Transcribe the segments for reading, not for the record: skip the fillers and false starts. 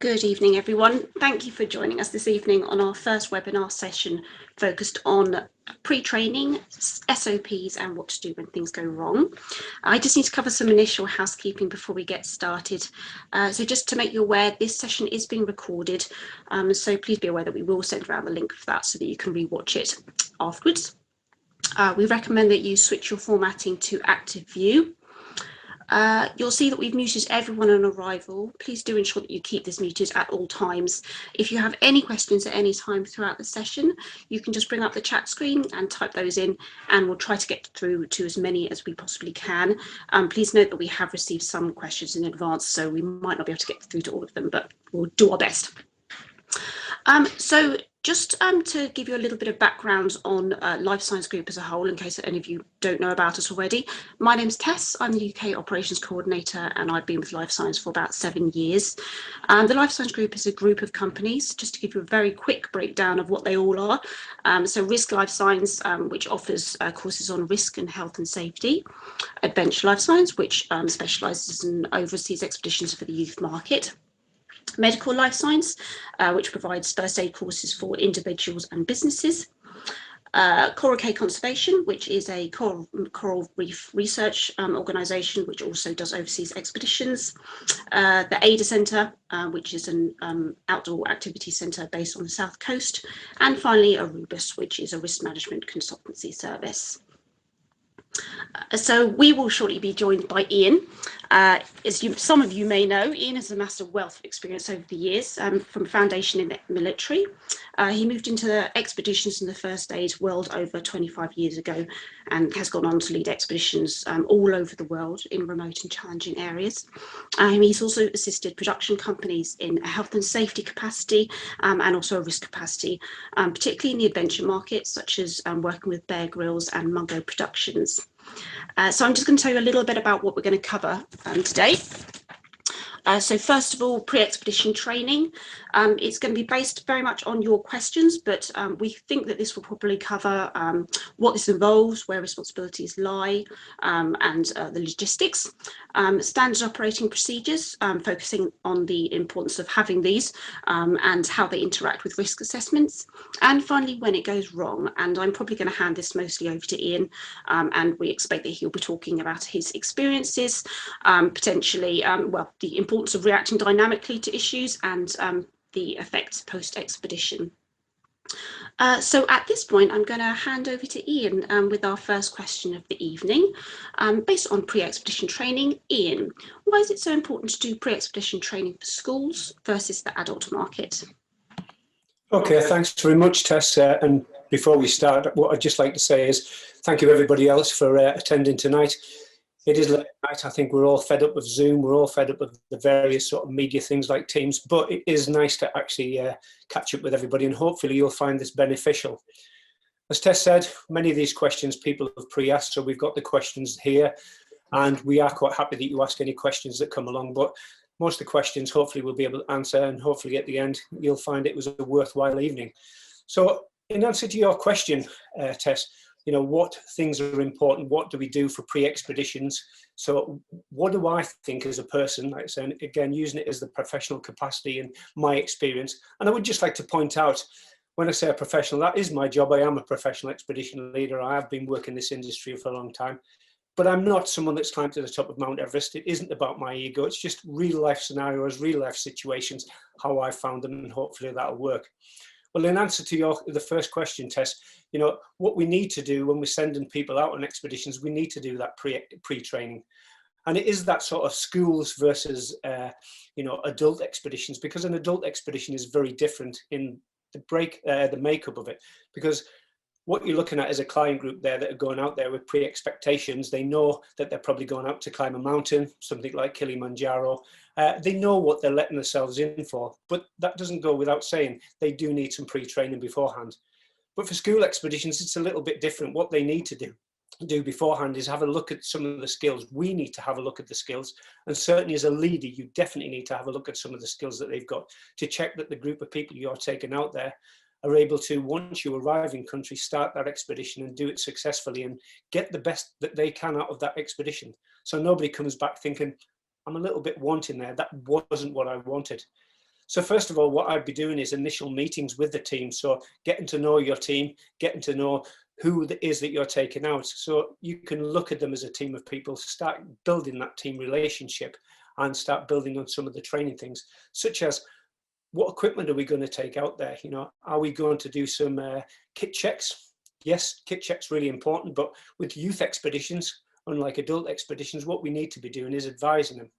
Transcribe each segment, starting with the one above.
Good evening, everyone. Thank you for joining us this evening on our first webinar session focused on pre-training, SOPs and what to do when things go wrong. I just need to cover some initial housekeeping before we get started. So just to make you aware, this session is being recorded, so please be aware that we will send around the link for that so that you can rewatch it afterwards. We recommend that you switch your formatting to active view. You'll see that we've muted everyone on arrival. Please do ensure that you keep this muted at all times. If you have any questions at any time throughout the session, you can just bring up the chat screen and type those in, and we'll try to get through to as many as we possibly can. Please note that we have received some questions in advance, so we might not be able to get through to all of them, but we'll do our best. So just to give you a little bit of background on Life Science Group as a whole, in case any of you don't know about us already, my name's Tess. I'm the UK Operations Coordinator, and I've been with Life Science for about 7 years. The Life Science Group is a group of companies, just to give you a very quick breakdown of what they all are. So Risk Life Science, which offers courses on risk and health and safety. Adventure Life Science, which specialises in overseas expeditions for the youth market. Medical Life Science, which provides first aid courses for individuals and businesses. Coral Cay Conservation, which is a coral reef research organisation which also does overseas expeditions. The Ada Centre, which is an outdoor activity centre based on the south coast. And finally, Arubis, which is a risk management consultancy service. So we will shortly be joined by Ian. As some of you may know, Ian has amassed a wealth of experience over the years from foundation in the military. He moved into the expeditions in the first aid world over 25 years ago and has gone on to lead expeditions all over the world in remote and challenging areas. He's also assisted production companies in a health and safety capacity and also a risk capacity, particularly in the adventure market, such as working with Bear Grylls and Mungo Productions. So I'm just going to tell you a little bit about what we're going to cover today. So first of all, pre-expedition training. It's going to be based very much on your questions, but we think that this will probably cover what this involves, where responsibilities lie, and the logistics. Standard operating procedures, focusing on the importance of having these and how they interact with risk assessments. And finally, when it goes wrong. And I'm probably going to hand this mostly over to Ian, and we expect that he'll be talking about his experiences, potentially, well, the importance of reacting dynamically to issues and the effects post-expedition. So at this point, I'm going to hand over to Ian with our first question of the evening. Based on pre-expedition training, Ian, why is it so important to do pre-expedition training for schools versus the adult market? Okay, thanks very much, Tess. And before we start, what I'd just like to say is thank you everybody else for attending tonight. It is late night. I think we're all fed up with Zoom. We're all fed up with the various sort of media things like Teams, but it is nice to actually catch up with everybody, and hopefully you'll find this beneficial. As Tess said, many of these questions people have pre-asked, so we've got the questions here, and we are quite happy that you ask any questions that come along, but most of the questions hopefully we'll be able to answer, and hopefully at the end you'll find it was a worthwhile evening. So in answer to your question, Tess, you know, what things are important, what do we do for pre-expeditions? So what do I think as a person, like I said, again, using it as the professional capacity and my experience. And I would just like to point out, when I say a professional, that is my job. I am a professional expedition leader. I have been working in this industry for a long time, but I'm not someone that's climbed to the top of Mount Everest. It isn't about my ego. It's just real life scenarios, real life situations, how I found them, and hopefully that'll work. Well, in answer to the first question, Tess, you know, what we need to do when we're sending people out on expeditions, we need to do that pre-training. And it is that sort of schools versus, you know, adult expeditions, because an adult expedition is very different in the makeup of it, because what you're looking at is a client group there that are going out there with pre-expectations. They know that they're probably going out to climb a mountain, something like Kilimanjaro. They know what they're letting themselves in for, but that doesn't go without saying. They do need some pre-training beforehand. But for school expeditions, it's a little bit different. What they need to do beforehand is have a look at some of the skills. We need to have a look at the skills. And certainly as a leader, you definitely need to have a look at some of the skills that they've got to check that the group of people you're taking out there are able to, once you arrive in country, start that expedition and do it successfully and get the best that they can out of that expedition. So nobody comes back thinking, I'm a little bit wanting there. That wasn't what I wanted. So first of all, what I'd be doing is initial meetings with the team. So getting to know your team, getting to know who it is that you're taking out. So you can look at them as a team of people, start building that team relationship and start building on some of the training things, such as what equipment are we going to take out there? You know, are we going to do some kit checks? Yes, kit checks really important, but with youth expeditions, unlike adult expeditions, what we need to be doing is advising them.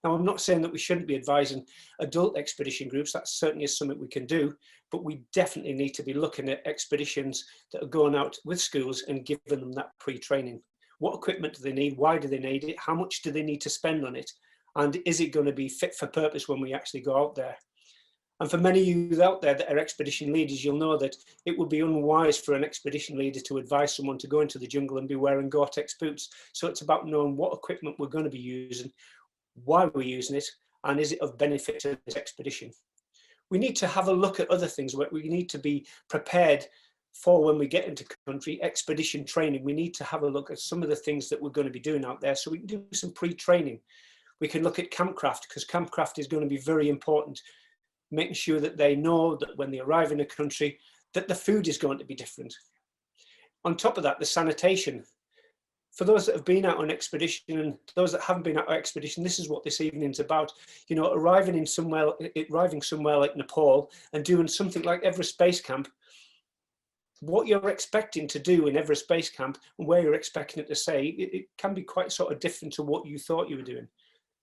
Now, I'm not saying that we shouldn't be advising adult expedition groups. That certainly is something we can do, but we definitely need to be looking at expeditions that are going out with schools and giving them that pre-training. What equipment do they need? Why do they need it? How much do they need to spend on it? And is it going to be fit for purpose when we actually go out there? And for many of you out there that are expedition leaders, you'll know that it would be unwise for an expedition leader to advise someone to go into the jungle and be wearing Gore-Tex boots. So it's about knowing what equipment we're going to be using, why we're using it, and is it of benefit to this expedition. We need to have a look at other things. We need to be prepared for when we get into country, expedition training. We need to have a look at some of the things that we're going to be doing out there so we can do some pre-training. We can look at campcraft, because campcraft is going to be very important, making sure that they know that when they arrive in a country that the food is going to be different. On top of that, the sanitation. For those that have been out on expedition and those that haven't been out on expedition, this is what this evening's about. You know, arriving somewhere like Nepal and doing something like Everest Base Camp, what you're expecting to do in Everest Base Camp and where you're expecting it to say, it can be quite sort of different to what you thought you were doing.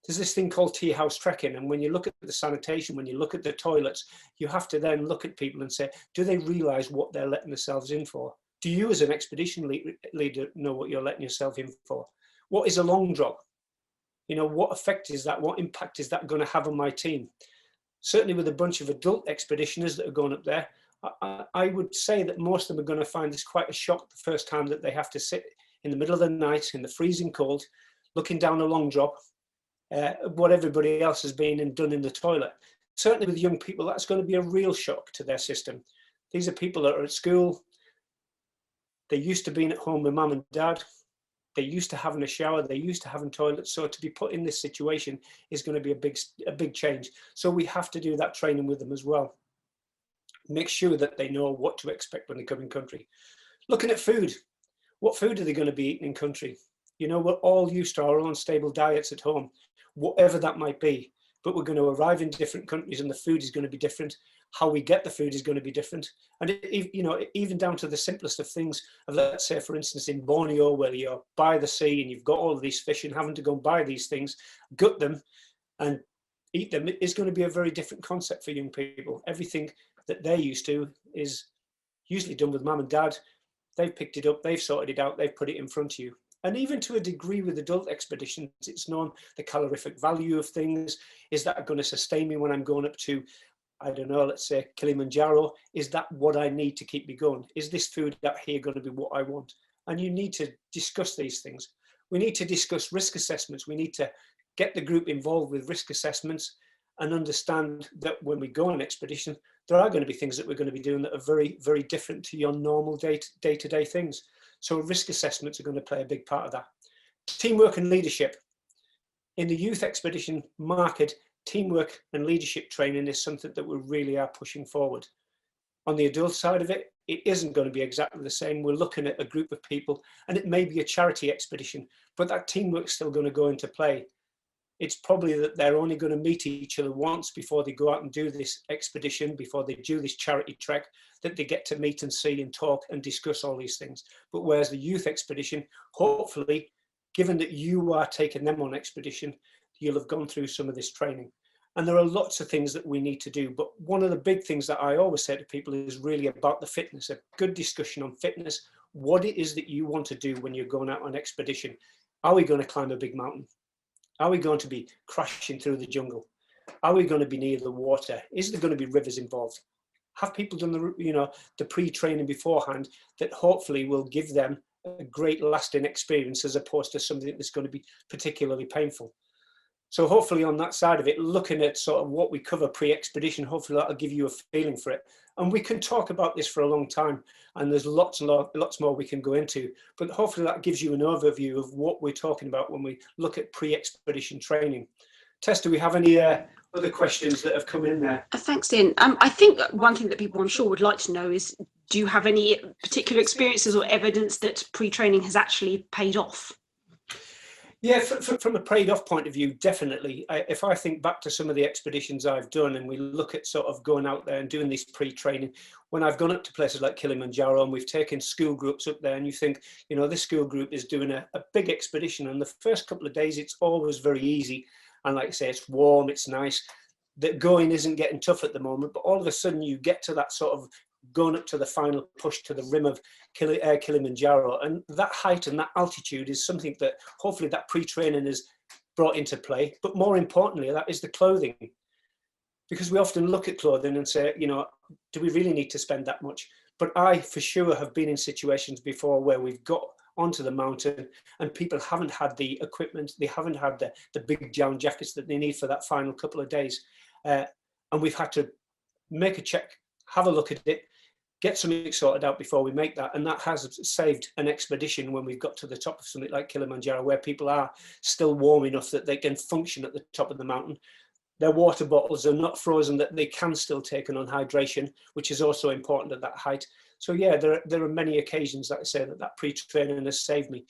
There's this thing called tea house trekking, and when you look at the sanitation, when you look at the toilets, you have to then look at people and say, do they realise what they're letting themselves in for? Do you as an expedition leader know what you're letting yourself in for? What is a long drop? You know, what effect is that? What impact is that going to have on my team? Certainly with a bunch of adult expeditioners that are going up there, I would say that most of them are going to find this quite a shock the first time that they have to sit in the middle of the night in the freezing cold, looking down a long drop, what everybody else has been and done in the toilet. Certainly with young people, that's going to be a real shock to their system. These are people that are at school. They're used to being at home with mum and dad. They're used to having a shower. They're used to having toilets. So to be put in this situation is going to be a big change. So we have to do that training with them as well. Make sure that they know what to expect when they come in country. Looking at food. What food are they going to be eating in country? You know, we're all used to our own stable diets at home, whatever that might be. But we're going to arrive in different countries and the food is going to be different. How we get the food is going to be different. And, you know, even down to the simplest of things, let's say, for instance, in Borneo, where you're by the sea and you've got all of these fish and having to go and buy these things, gut them and eat them, is going to be a very different concept for young people. Everything that they're used to is usually done with mum and dad. They've picked it up, they've sorted it out, they've put it in front of you. And even to a degree with adult expeditions, it's known the calorific value of things. Is that going to sustain me when I'm going up to, I don't know, let's say Kilimanjaro? Is that what I need to keep me going? Is this food out here going to be what I want? And you need to discuss these things. We need to discuss risk assessments. We need to get the group involved with risk assessments and understand that when we go on an expedition, there are going to be things that we're going to be doing that are very, very different to your normal day-to-day things. So risk assessments are going to play a big part of that. Teamwork and leadership. In the youth expedition market, teamwork and leadership training is something that we really are pushing forward. On the adult side of it, it isn't going to be exactly the same. We're looking at a group of people and it may be a charity expedition, but that teamwork's still going to go into play. It's probably that they're only going to meet each other once before they go out and do this expedition, before they do this charity trek, that they get to meet and see and talk and discuss all these things. But whereas the youth expedition, hopefully, given that you are taking them on expedition, you'll have gone through some of this training. And there are lots of things that we need to do. But one of the big things that I always say to people is really about the fitness, a good discussion on fitness, what it is that you want to do when you're going out on expedition. Are we going to climb a big mountain? Are we going to be crashing through the jungle? Are we going to be near the water? Is there going to be rivers involved? Have people done the pre-training beforehand that hopefully will give them a great lasting experience as opposed to something that's going to be particularly painful? So hopefully on that side of it, looking at sort of what we cover pre-expedition, hopefully that'll give you a feeling for it. And we can talk about this for a long time, and there's lots and lots more we can go into, but hopefully that gives you an overview of what we're talking about when we look at pre-expedition training. Tess, do we have any other questions that have come in there. Thanks, Ian. I think one thing that people, I'm sure, would like to know is, do you have any particular experiences or evidence that pre-training has actually paid off? Yeah, from a paid-off point of view, definitely. If I think back to some of the expeditions I've done, and we look at sort of going out there and doing this pre-training, when I've gone up to places like Kilimanjaro and we've taken school groups up there, and you think, you know, this school group is doing a big expedition, and the first couple of days it's always very easy, and like I say, it's warm, it's nice. The going isn't getting tough at the moment, but all of a sudden you get to that sort of going up to the final push to the rim of Kilimanjaro, and that height and that altitude is something that hopefully that pre-training is brought into play. But more importantly, that is the clothing, because we often look at clothing and say, you know, do we really need to spend that much? But I for sure have been in situations before where we've got onto the mountain and people haven't had the equipment, they haven't had the big down jackets that they need for that final couple of days, and we've had to make a check, have a look at it, get something sorted out before we make that. And that has saved an expedition when we've got to the top of something like Kilimanjaro, where people are still warm enough that they can function at the top of the mountain. Their water bottles are not frozen, that they can still take on hydration, which is also important at that height. So yeah, there are many occasions, like I say, that pre-training has saved me.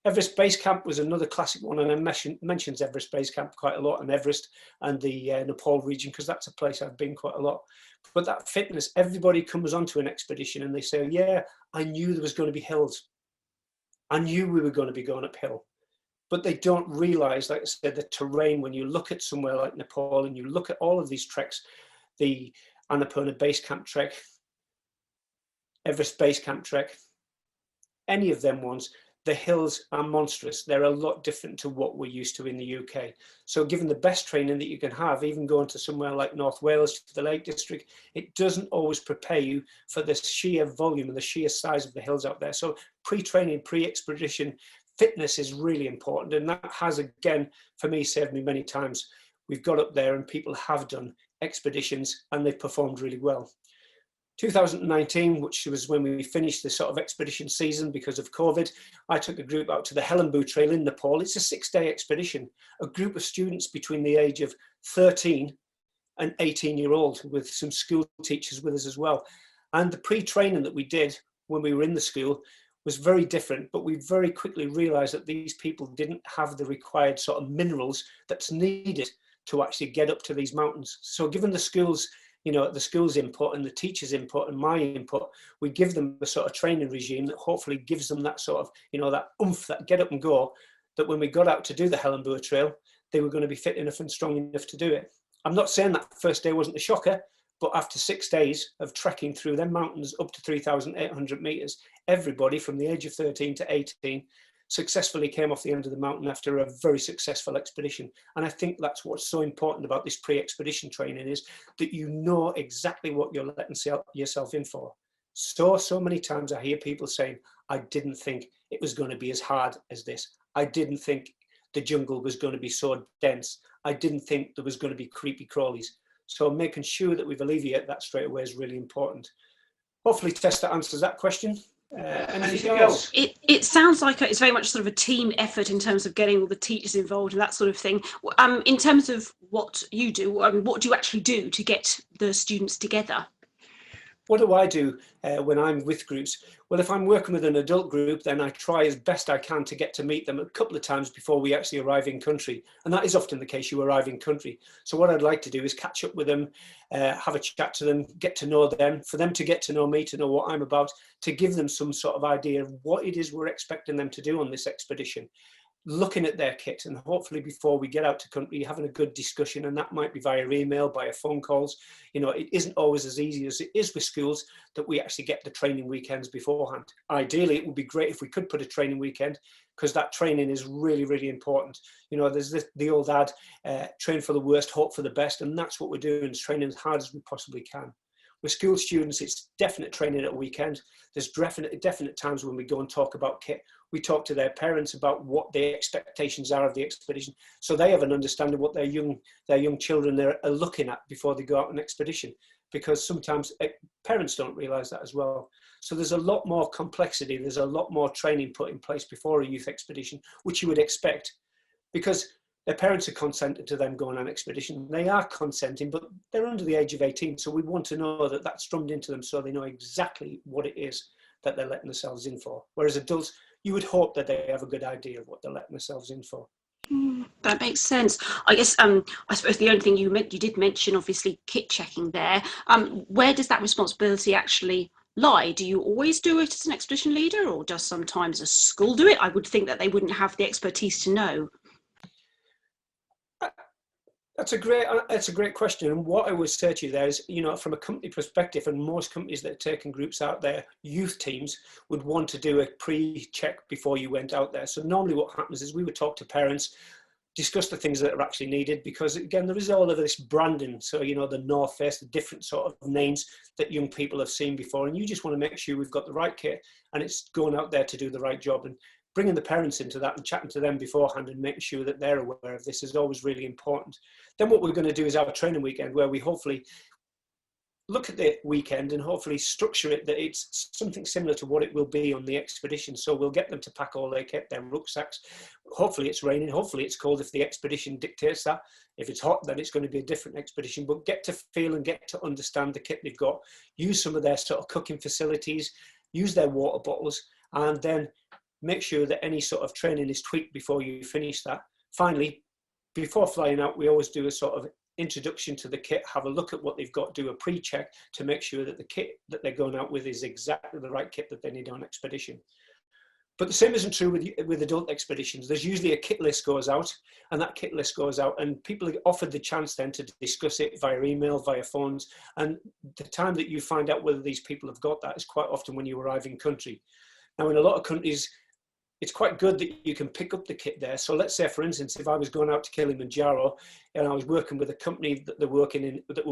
Everest Base Camp was another classic one, and I mentions Everest Base Camp quite a lot, and Everest and the Nepal region, because that's a place I've been quite a lot. But that fitness, everybody comes onto an expedition and they say, yeah, I knew there was going to be hills. I knew we were going to be going uphill. But they don't realize, like I said, the terrain. When you look at somewhere like Nepal and you look at all of these treks, the Annapurna Base Camp trek, Everest Base Camp trek, any of them ones, the hills are monstrous. They're a lot different to what we're used to in the UK. So given the best training that you can have, even going to somewhere like North Wales, to the Lake District, it doesn't always prepare you for the sheer volume and the sheer size of the hills out there. So pre-training, pre-expedition fitness is really important. And that has, again, for me, saved me many times. We've got up there and people have done expeditions and they've performed really well. 2019, which was when we finished the sort of expedition season because of COVID, I took a group out to the Helambu Trail in Nepal. It's a 6-day expedition, a group of students between the age of 13 and 18-year-old, with some school teachers with us as well. And the pre-training that we did when we were in the school was very different, but we very quickly realized that these people didn't have the required sort of minerals that's needed to actually get up to these mountains. So given the schools, you know, the school's input and the teacher's input and my input, we give them a sort of training regime that hopefully gives them that sort of, you know, that oomph, that get up and go, that when we got out to do the Helambu Trail, they were going to be fit enough and strong enough to do it. I'm not saying that first day wasn't a shocker, but after 6 days of trekking through them mountains up to 3,800 meters, everybody from the age of 13 to 18 successfully came off the end of the mountain after a very successful expedition. And I think that's what's so important about this pre-expedition training, is that you know exactly what you're letting yourself in for. So many times I hear people saying, I didn't think it was going to be as hard as this. I didn't think the jungle was going to be so dense. I didn't think there was going to be creepy crawlies. So making sure that we've alleviated that straight away is really important. Hopefully, Tess, that answers that question. Anything else? It sounds like it's very much sort of a team effort in terms of getting all the teachers involved and that sort of thing. In terms of what you do, what do you actually do to get the students together? What do I do when I'm with groups? Well, if I'm working with an adult group, then I try as best I can to get to meet them a couple of times before we actually arrive in country. And that is often the case, you arrive in country. So what I'd like to do is catch up with them, have a chat to them, get to know them, for them to get to know me, to know what I'm about, to give them some sort of idea of what it is we're expecting them to do on this expedition. Looking at their kit, and hopefully before we get out to country, having a good discussion, and that might be via email, via phone calls. You know, it isn't always as easy as it is with schools that we actually get the training weekends beforehand. Ideally, it would be great if we could put a training weekend, because that training is really, really important. You know, there's the old ad, train for the worst, hope for the best, and that's what we're doing, is training as hard as we possibly can. With school students, it's definite training at a weekend. There's definite times when we go and talk about kit. We talk to their parents about what their expectations are of the expedition, so they have an understanding what their young children are looking at before they go out on an expedition, because sometimes parents don't realise that as well. So there's a lot more complexity, there's a lot more training put in place before a youth expedition, which you would expect, because their parents are consenting to them going on expedition. They are consenting, but they're under the age of 18. So we want to know that that's drummed into them so they know exactly what it is that they're letting themselves in for. Whereas adults, you would hope that they have a good idea of what they're letting themselves in for. That makes sense. I guess I suppose the only thing you did mention, obviously, kit checking there. Where does that responsibility actually lie? Do you always do it as an expedition leader, or does sometimes a school do it? I would think that they wouldn't have the expertise to know. That's a great question. And what I would say to you there is, from a company perspective, and most companies that are taking groups out there, youth teams would want to do a pre-check before you went out there. So normally what happens is we would talk to parents, discuss the things that are actually needed, because again, there is all of this branding. So, the North Face, the different sort of names that young people have seen before. And you just want to make sure we've got the right kit and it's going out there to do the right job. And bringing the parents into that and chatting to them beforehand and making sure that they're aware of this is always really important. Then what we're going to do is our training weekend, where we hopefully look at the weekend and hopefully structure it that it's something similar to what it will be on the expedition. So we'll get them to pack all their kit, their rucksacks. Hopefully it's raining, hopefully it's cold if the expedition dictates that. If it's hot, then it's going to be a different expedition, but get to feel and get to understand the kit they've got, use some of their sort of cooking facilities, use their water bottles, and then make sure that any sort of training is tweaked before you finish that. Finally, before flying out, we always do a sort of introduction to the kit, have a look at what they've got, do a pre-check to make sure that the kit that they're going out with is exactly the right kit that they need on expedition. But the same isn't true with adult expeditions. There's usually a kit list goes out, and that kit list goes out, and people are offered the chance then to discuss it via email, via phones. And the time that you find out whether these people have got that is quite often when you arrive in country. Now, in a lot of countries, it's quite good that you can pick up the kit there. So let's say, for instance, if I was going out to Kilimanjaro and I was working with a company that were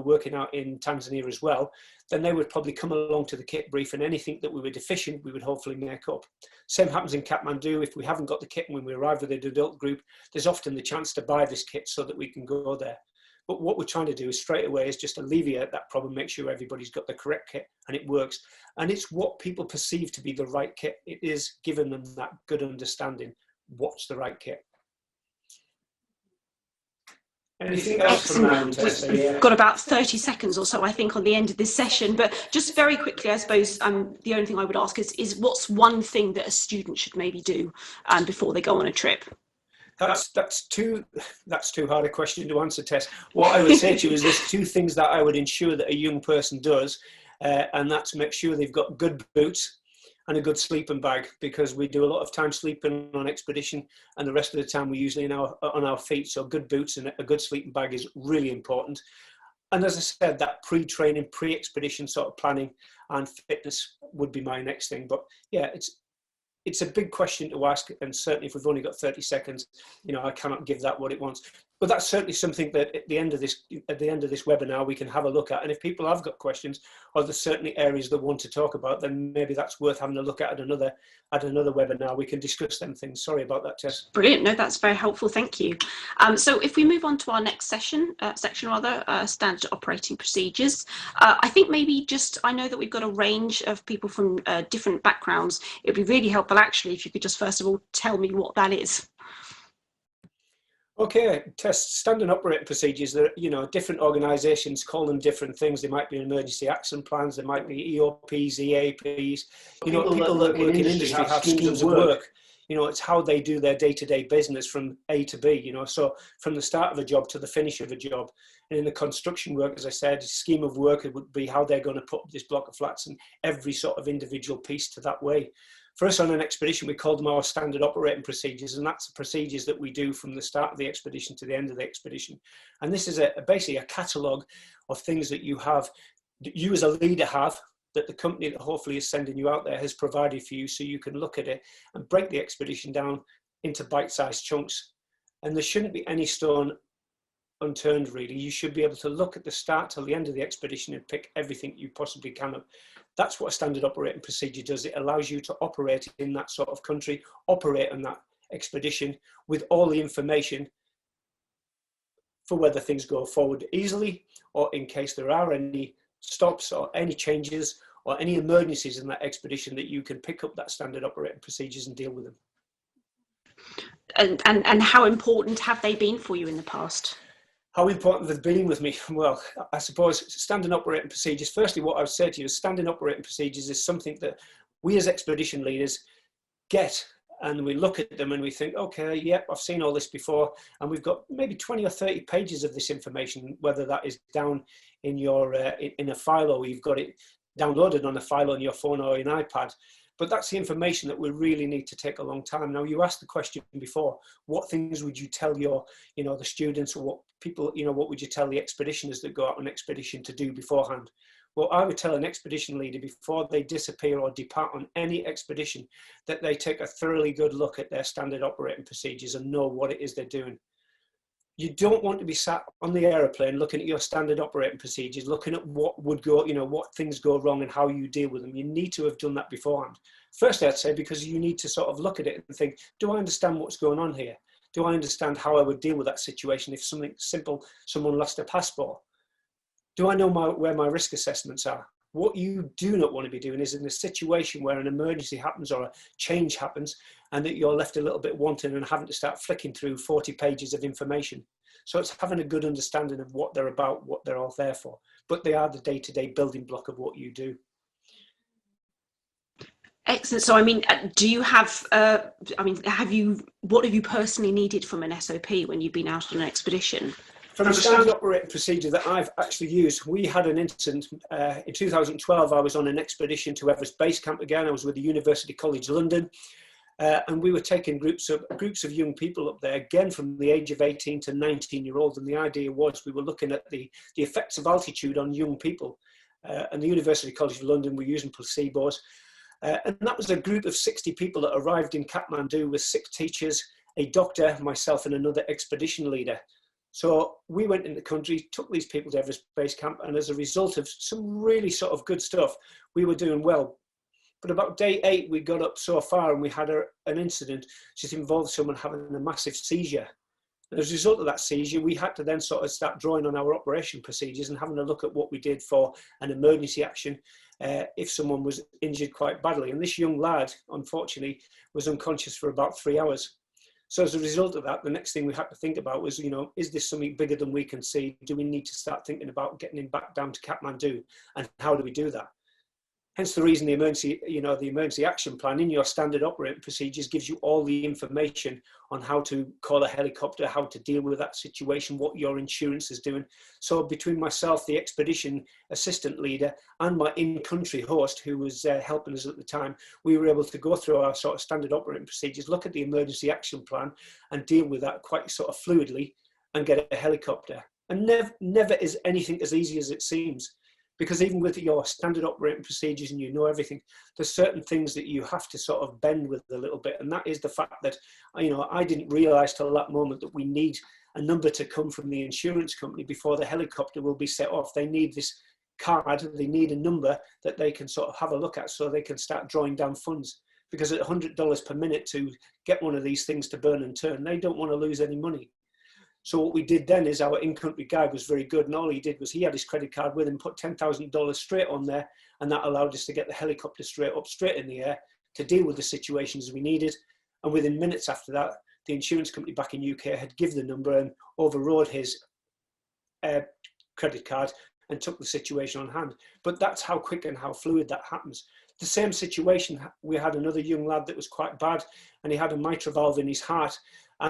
working out in Tanzania as well, then they would probably come along to the kit brief, and anything that we were deficient, we would hopefully make up. Same happens in Kathmandu. If we haven't got the kit when we arrive with an adult group, there's often the chance to buy this kit so that we can go there. But what we're trying to do is straight away is just alleviate that problem, make sure everybody's got the correct kit and it works. And it's what people perceive to be the right kit. It is giving them that good understanding. What's the right kit? Anything else from that? We've got about 30 seconds or so, I think, on the end of this session. But just very quickly, I suppose the only thing I would ask is what's one thing that a student should maybe do before they go on a trip? That's too hard a question to answer, Tess. What I would say to you is there's two things that I would ensure that a young person does, and that's make sure they've got good boots and a good sleeping bag, because we do a lot of time sleeping on expedition, and the rest of the time we're usually on our feet. So good boots and a good sleeping bag is really important. And as I said, that pre-training, pre-expedition sort of planning and fitness would be my next thing. But yeah, it's a big question to ask, and certainly if we've only got 30 seconds, I cannot give that what it wants. But that's certainly something that at the end of this webinar we can have a look at. And if people have got questions, or there's certainly areas they want to talk about, then maybe that's worth having a look at another webinar. We can discuss them things. Sorry about that, Tess. Brilliant. No, that's very helpful. Thank you. So if we move on to our next section, standard operating procedures. I think maybe I know that we've got a range of people from different backgrounds. It'd be really helpful actually if you could just first of all tell me what that is. Okay, standard operating procedures. Different organisations call them different things. They might be emergency action plans. They might be EOPs, EAPs. People that work in industry have schemes of work. It's how they do their day-to-day business from A to B. So from the start of a job to the finish of a job. And in the construction work, as I said, scheme of work, it would be how they're going to put up this block of flats and every sort of individual piece to that way. For us on an expedition, we call them our standard operating procedures, and that's the procedures that we do from the start of the expedition to the end of the expedition. And this is basically a catalogue of things that you as a leader have, that the company that hopefully is sending you out there has provided for you, so you can look at it and break the expedition down into bite-sized chunks. And there shouldn't be any stone unturned, really. You should be able to look at the start till the end of the expedition and pick everything you possibly can up. That's what a standard operating procedure does. It allows you to operate in that sort of country, operate on that expedition with all the information for whether things go forward easily, or in case there are any stops or any changes or any emergencies in that expedition, that you can pick up that standard operating procedures and deal with them. and how important have they been for you in the past? How important they've been with me? Well, I suppose standard operating procedures, firstly, what I would say to you is standard operating procedures is something that we as expedition leaders get, and we look at them and we think, okay, yep, I've seen all this before, and we've got maybe 20 or 30 pages of this information, whether that is down in your in a file, or you've got it downloaded on a file on your phone or an iPad. But that's the information that we really need to take a long time. Now, you asked the question before, what things would you tell your, the students, or what people, what would you tell the expeditioners that go out on expedition to do beforehand? Well, I would tell an expedition leader before they disappear or depart on any expedition that they take a thoroughly good look at their standard operating procedures and know what it is they're doing. You don't want to be sat on the aeroplane looking at your standard operating procedures, looking at what would go, what things go wrong and how you deal with them. You need to have done that beforehand. Firstly, I'd say because you need to sort of look at it and think, do I understand what's going on here? Do I understand how I would deal with that situation if something simple, someone lost a passport? Do I know where my risk assessments are? What you do not want to be doing is in a situation where an emergency happens or a change happens and that you're left a little bit wanting and having to start flicking through 40 pages of information. So it's having a good understanding of what they're about, what they're all there for. But they are the day-to-day building block of what you do. Excellent. So, I mean, do you have, what have you personally needed from an SOP when you've been out on an expedition? From a standard operating procedure that I've actually used, we had an incident in 2012. I was on an expedition to Everest Base Camp again. I was with the University College London, and we were taking groups of young people up there, again from the age of 18 to 19-year-old. And the idea was we were looking at the effects of altitude on young people. And the University College London were using placebos. And that was a group of 60 people that arrived in Kathmandu with 6 teachers, a doctor, myself, and another expedition leader. So we went in the country, took these people to Everest Base Camp, and as a result of some really sort of good stuff, we were doing well. But about day 8, we got up so far and we had an incident which involved someone having a massive seizure. And as a result of that seizure, we had to then sort of start drawing on our operation procedures and having a look at what we did for an emergency action if someone was injured quite badly. And this young lad, unfortunately, was unconscious for about 3 hours. So as a result of that, the next thing we had to think about was, is this something bigger than we can see? Do we need to start thinking about getting him back down to Kathmandu? And how do we do that? Hence the reason the emergency action plan in your standard operating procedures gives you all the information on how to call a helicopter, how to deal with that situation, what your insurance is doing. So between myself, the expedition assistant leader, and my in-country host who was helping us at the time, we were able to go through our sort of standard operating procedures, look at the emergency action plan and deal with that quite sort of fluidly and get a helicopter. And never is anything as easy as it seems. Because even with your standard operating procedures and everything, there's certain things that you have to sort of bend with a little bit. And that is the fact that, I didn't realize till that moment that we need a number to come from the insurance company before the helicopter will be set off. They need this card, they need a number that they can sort of have a look at so they can start drawing down funds. Because at $100 per minute to get one of these things to burn and turn, they don't want to lose any money. So what we did then is our in-country guide was very good, and all he did was he had his credit card with him, put $10,000 straight on there, and that allowed us to get the helicopter straight in the air to deal with the situations we needed. And within minutes after that, the insurance company back in UK had given the number and overrode his credit card and took the situation on hand. But that's how quick and how fluid that happens. The same situation, we had another young lad that was quite bad, and he had a mitral valve in his heart,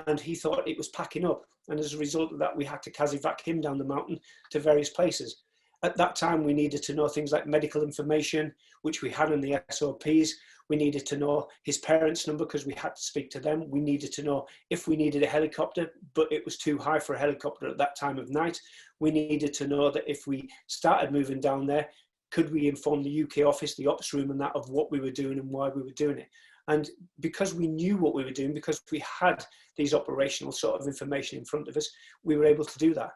and he thought it was packing up. And as a result of that, we had to CASEVAC him down the mountain to various places. At that time, we needed to know things like medical information, which we had in the SOPs. We needed to know his parents' number because we had to speak to them. We needed to know if we needed a helicopter, but it was too high for a helicopter at that time of night. We needed to know that if we started moving down there, could we inform the UK office, the ops room and that of what we were doing and why we were doing it. And because we knew what we were doing, because we had these operational sort of information in front of us, we were able to do that.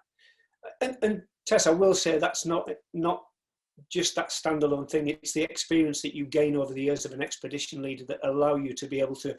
And Tess, I will say that's not just that standalone thing. It's the experience that you gain over the years of an expedition leader that allow you to be able to,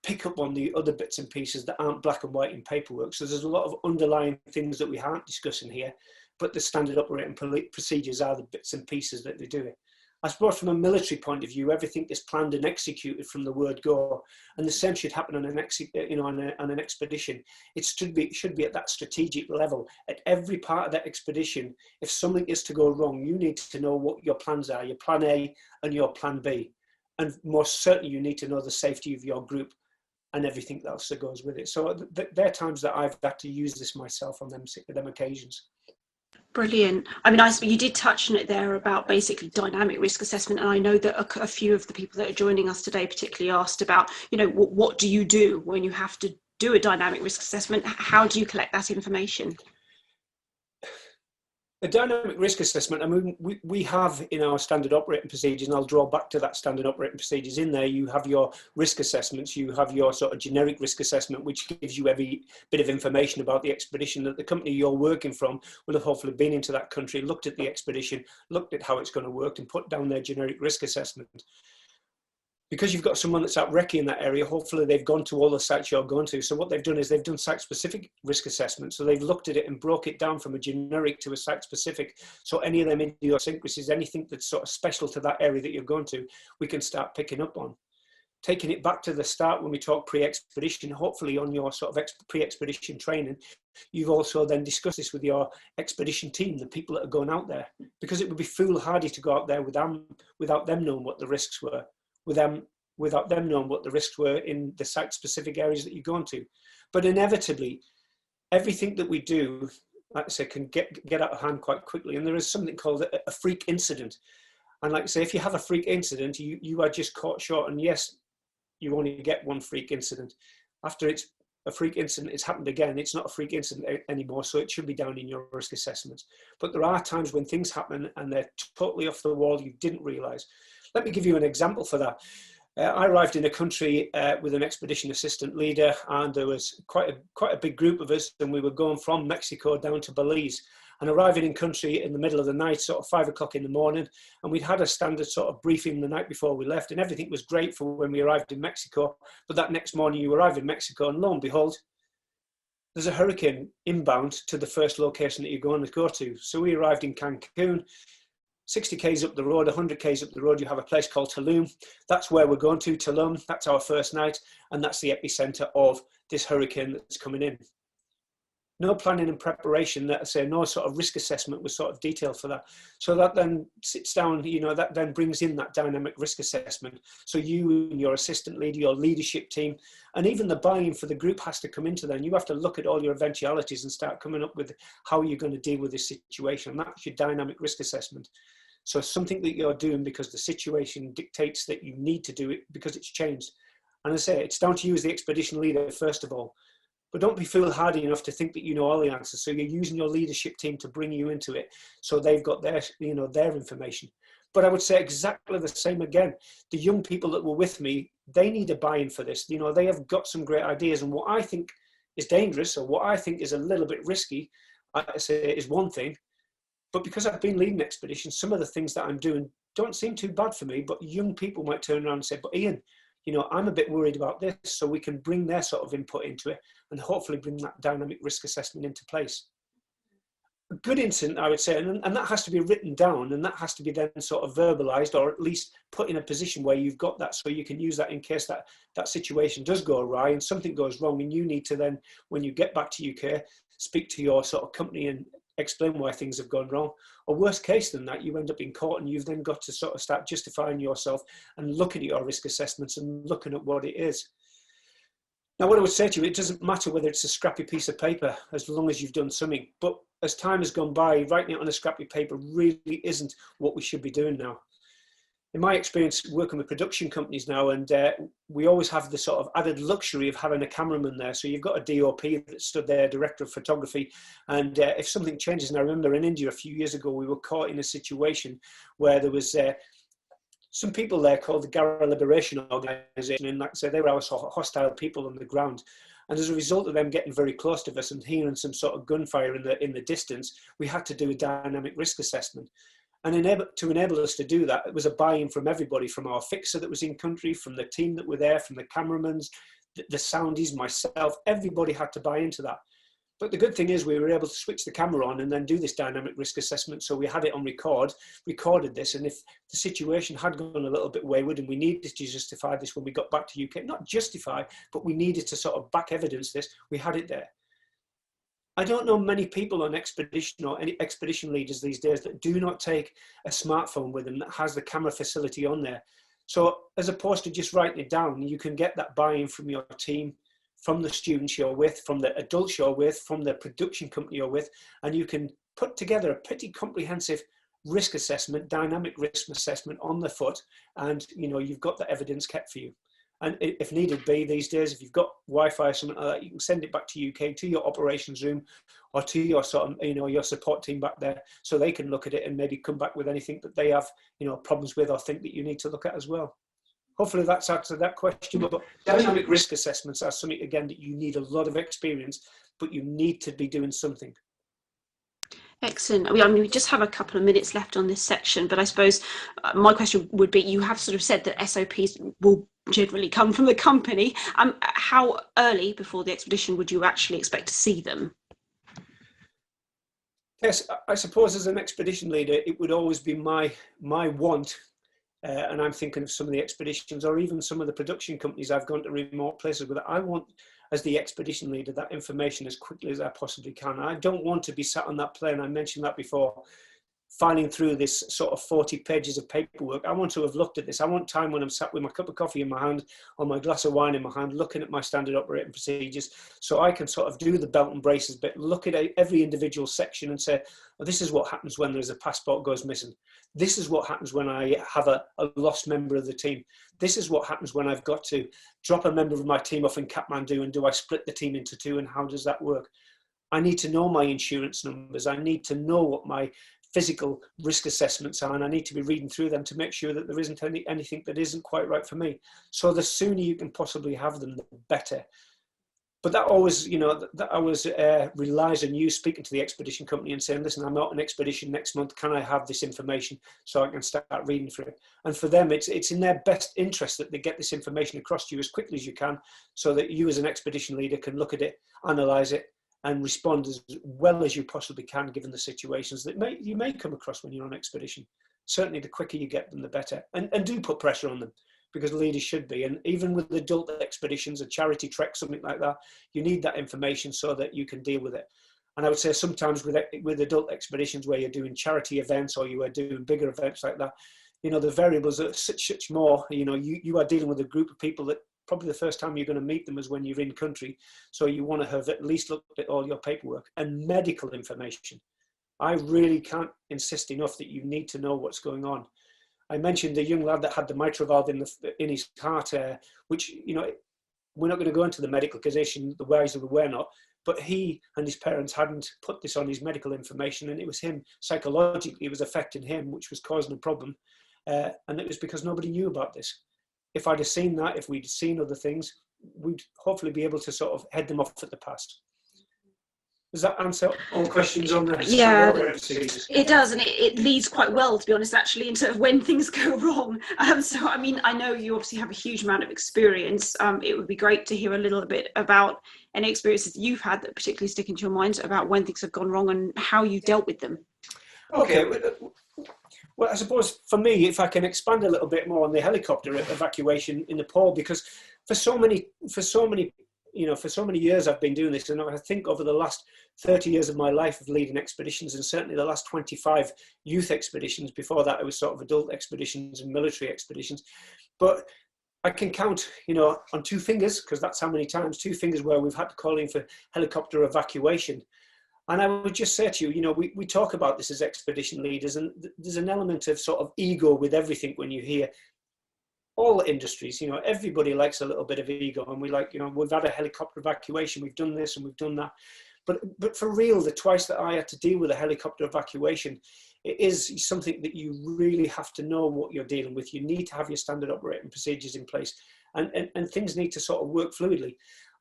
pick up on the other bits and pieces that aren't black and white in paperwork. So there's a lot of underlying things that we aren't discussing here, but the standard operating procedures are the bits and pieces that they do it. I suppose from a military point of view, everything is planned and executed from the word go, and the same should happen on an on an expedition. It should be at that strategic level. At every part of that expedition, if something is to go wrong, you need to know what your plans are, your plan A and your plan B, and most certainly you need to know the safety of your group and everything else that goes with it. So there are times that I've had to use this myself on them occasions. Brilliant. I mean, you did touch on it there about basically dynamic risk assessment, and I know that a few of the people that are joining us today particularly asked about, you know, what do you do when you have to do a dynamic risk assessment? How do you collect that information? A dynamic risk assessment, I mean, we have in our standard operating procedures, and I'll draw back to that standard operating procedures. In there, you have your risk assessments, you have your sort of generic risk assessment, which gives you every bit of information about the expedition. That the company you're working from will have hopefully been into that country, looked at the expedition, looked at how it's going to work, and put down their generic risk assessment. Because you've got someone that's at recce in that area, hopefully they've gone to all the sites you're going to. So what they've done is they've done site-specific risk assessment. So they've looked at it and broke it down from a generic to a site-specific. So any of them idiosyncrasies, anything that's sort of special to that area that you're going to, we can start picking up on. Taking it back to the start when we talk pre-expedition, hopefully on your sort of pre-expedition training, you've also then discussed this with your expedition team, the people that are going out there, because it would be foolhardy to go out there without them knowing what the risks were. Without them knowing what the risks were in the site-specific areas that you're going to. But inevitably, everything that we do, like I say, can get out of hand quite quickly. And there is something called a freak incident. And like I say, if you have a freak incident, you are just caught short. And yes, you only get one freak incident. After it's a freak incident, it's happened again, it's not a freak incident anymore, so it should be down in your risk assessments. But there are times when things happen and they're totally off the wall, you didn't realise. Let me give you an example for that. I arrived in a country with an expedition assistant leader, and there was quite a big group of us, and we were going from Mexico down to Belize. And arriving in country in the middle of the night, sort of 5 o'clock in the morning, and we'd had a standard sort of briefing the night before we left, and everything was great for when we arrived in Mexico. But that next morning you arrive in Mexico, and lo and behold, there's a hurricane inbound to the first location that you're going to go to. So we arrived in Cancun. 60 k's up the road, 100 k's up the road, you have a place called Tulum. That's where we're going to, Tulum. That's our first night, and that's the epicenter of this hurricane that's coming in. No planning and preparation, that I say, no sort of risk assessment was sort of detailed for that. So that then sits down, you know, that then brings in that dynamic risk assessment. So you and your assistant leader, your leadership team, and even the buy-in for the group has to come into then. You have to look at all your eventualities and start coming up with how you're going to deal with this situation. And that's your dynamic risk assessment. So something that you're doing because the situation dictates that you need to do it because it's changed. And I say, it's down to you as the expedition leader, first of all. But don't be foolhardy enough to think that you know all the answers. So you're using your leadership team to bring you into it. So they've got their, you know, their information. But I would say exactly the same again. The young people that were with me, they need a buy-in for this. You know, they have got some great ideas. And what I think is dangerous, or what I think is a little bit risky, I say is one thing. But because I've been leading expeditions, some of the things that I'm doing don't seem too bad for me. But young people might turn around and say, but Ian, you know, I'm a bit worried about this. So we can bring their sort of input into it and hopefully bring that dynamic risk assessment into place. A good incident, I would say, and that has to be written down, and that has to be then sort of verbalized, or at least put in a position where you've got that, so you can use that in case that situation does go awry and something goes wrong, and you need to then, when you get back to UK, speak to your sort of company and explain why things have gone wrong. Or worst case than that, you end up in court and you've then got to sort of start justifying yourself and looking at your risk assessments and looking at what it is. Now, what I would say to you, it doesn't matter whether it's a scrappy piece of paper, as long as you've done something. But as time has gone by, writing it on a scrappy paper really isn't what we should be doing now. In my experience working with production companies now, and we always have the sort of added luxury of having a cameraman there. So you've got a DOP that stood there, director of photography, and if something changes, and I remember in India a few years ago, we were caught in a situation where there was some people there called the Gara Liberation Organization, and like I said, they were our sort of hostile people on the ground. And as a result of them getting very close to us and hearing some sort of gunfire in the distance, we had to do a dynamic risk assessment. And to enable us to do that, it was a buy-in from everybody, from our fixer that was in country, from the team that were there, from the cameramans, the soundies, myself, everybody had to buy into that. But the good thing is we were able to switch the camera on and then do this dynamic risk assessment. So we had it on recorded this. And if the situation had gone a little bit wayward and we needed to justify this when we got back to UK, not justify, but we needed to sort of back evidence this, we had it there. I don't know many people on expedition or any expedition leaders these days that do not take a smartphone with them that has the camera facility on there. So as opposed to just writing it down, you can get that buy-in from your team, from the students you're with, from the adults you're with, from the production company you're with, and you can put together a pretty comprehensive risk assessment, dynamic risk assessment on the foot, and you've got the evidence kept for you. And if needed be these days, if you've got Wi-Fi or something like that, you can send it back to UK, to your operations room, or to your sort of, your support team back there, so they can look at it and maybe come back with anything that they have, problems with or think that you need to look at as well. Hopefully that's answered that question. But dynamic risk assessments are something, again, that you need a lot of experience, but you need to be doing something. Excellent. I mean, we just have a couple of minutes left on this section, but I suppose my question would be, you have sort of said that SOPs will generally come from the company. How early before the expedition would you actually expect to see them? Yes, I suppose as an expedition leader, it would always be my want. And I'm thinking of some of the expeditions or even some of the production companies I've gone to remote places with. I want, as the expedition leader, that information as quickly as I possibly can. I don't want to be sat on that plane, I mentioned that before, filing through this sort of 40 pages of paperwork. I want to have looked at this. I want time when I'm sat with my cup of coffee in my hand or my glass of wine in my hand, looking at my standard operating procedures, so I can sort of do the belt and braces bit, look at every individual section and say, well, this is what happens when there's a passport goes missing. This is what happens when I have a lost member of the team. This is what happens when I've got to drop a member of my team off in Kathmandu, and do I split the team into two, and how does that work? I need to know my insurance numbers. I need to know what my physical risk assessments are, and I need to be reading through them to make sure that there isn't anything that isn't quite right for me. So the sooner you can possibly have them, the better. But that always, relies on you speaking to the expedition company and saying, listen, I'm out on expedition next month. Can I have this information so I can start reading through it? And for them, it's in their best interest that they get this information across to you as quickly as you can, so that you as an expedition leader can look at it, analyze it, and respond as well as you possibly can, given the situations that you may come across when you're on expedition. Certainly, the quicker you get them, the better. And do put pressure on them, because leaders should be. And even with adult expeditions, a charity trek, something like that, you need that information so that you can deal with it. And I would say sometimes with adult expeditions where you're doing charity events or you are doing bigger events like that, the variables are such more. You are dealing with a group of people that probably the first time you're going to meet them is when you're in country. So you want to have at least looked at all your paperwork and medical information. I really can't insist enough that you need to know what's going on. I mentioned the young lad that had the mitral valve in his heart, which, we're not going to go into the medical condition, the whys or the where not, but he and his parents hadn't put this on his medical information, and it was him, psychologically, it was affecting him, which was causing a problem. And it was because nobody knew about this. If I'd have seen that, if we'd seen other things, we'd hopefully be able to sort of head them off at the past. Does that answer all questions on that? Yeah, it does, and it leads quite well, to be honest, actually, into when things go wrong. So, I mean, I know you obviously have a huge amount of experience. It would be great to hear a little bit about any experiences that you've had that particularly stick into your mind about when things have gone wrong and how you dealt with them. Okay. Well, I suppose for me, if I can expand a little bit more on the helicopter evacuation in Nepal, because for so many years I've been doing this, and I think over the last 30 years of my life of leading expeditions, and certainly the last 25 youth expeditions. Before that, it was sort of adult expeditions and military expeditions. But I can count, on two fingers, because that's how many times, two fingers where we've had to call in for helicopter evacuation. And I would just say to you, we talk about this as expedition leaders, and there's an element of sort of ego with everything when you hear all industries, everybody likes a little bit of ego, and we like, we've had a helicopter evacuation, we've done this and we've done that. But for real, the twice that I had to deal with a helicopter evacuation, it is something that you really have to know what you're dealing with. You need to have your standard operating procedures in place, and things need to sort of work fluidly.